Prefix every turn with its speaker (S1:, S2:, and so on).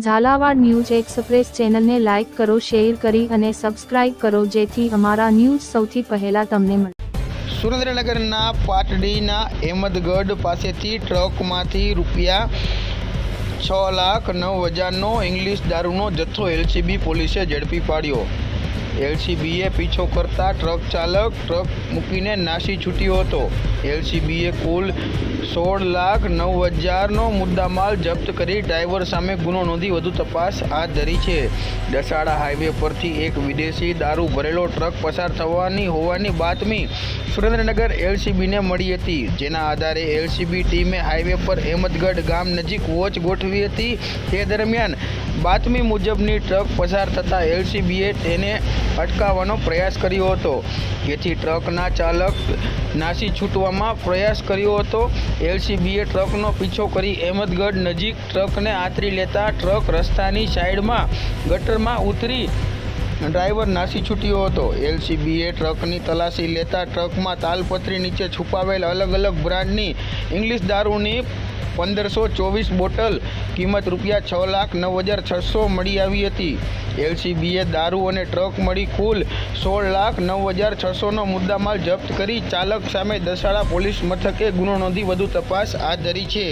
S1: Jhalawad news express ચેનલને like કરો, share કરી અને સબસ્ક્રાઇબ કરો જેથી અમારા ન્યૂઝ સૌથી પહેલા તમને મળે।
S2: સુરેન્દ્રનગરના પાટડીના અહેમદગઢ પાસેથી ટ્રકમાંથી ₹6,09,000નો ઇંગ્લિશ દારૂનો જથ્થો એલસીબી પોલીસે ઝડપી પાડ્યો। એલસીબીએ પીછો કરતા ટ્રક ચાલક ટ્રક મૂકીને નાસી છૂટ્યો હતો। એલસીબીએ કુલ ₹16,09,000નો મુદ્દામાલ જપ્ત કરી ડ્રાઈવર સામે ગુનો નોંધી વધુ તપાસ હાથ ધરી છે। દસાડા હાઈવે પરથી એક વિદેશી દારૂ ભરેલો ટ્રક પસાર થવાની હોવાની બાતમી સુરેન્દ્રનગર એલસીબીને મળી હતી, જેના આધારે એલસીબી ટીમે હાઈવે પર અહેમદગઢ ગામ નજીક વોચ ગોઠવી હતી। તે દરમિયાન બાતમી મુજબની ટ્રક પસાર થતાં એલસીબીએ તેને અટકાવવાનો પ્રયાસ કર્યો હતો, જેથી ટ્રકના ચાલક નાસી છૂટવામાં પ્રયાસ કર્યો હતો। એલસીબીએ ટ્રકનો પીછો કરી અહેમદગઢ નજીક ટ્રકને આંતરી લેતા ટ્રક રસ્તાની સાઈડમાં ગટરમાં ઉતરી ડ્રાઈવર નાસી છૂટ્યો હતો। એલસીબીએ ટ્રકની તલાશી લેતા ટ્રકમાં તાલપત્રી નીચે છુપાવેલ અલગ અલગ બ્રાન્ડની ઇંગ્લિશ દારૂની 1524 બોટલ કિંમત ₹6,09,600 મળી આવી હતી। એલસીબીએ દારૂ અને ટ્રક મળી કુલ ₹16,09,600નો મુદ્દામાલ જપ્ત કરી ચાલક સામે દસાડા પોલીસ મથકે ગુનો નોંધી વધુ તપાસ હાથ ધરી છે।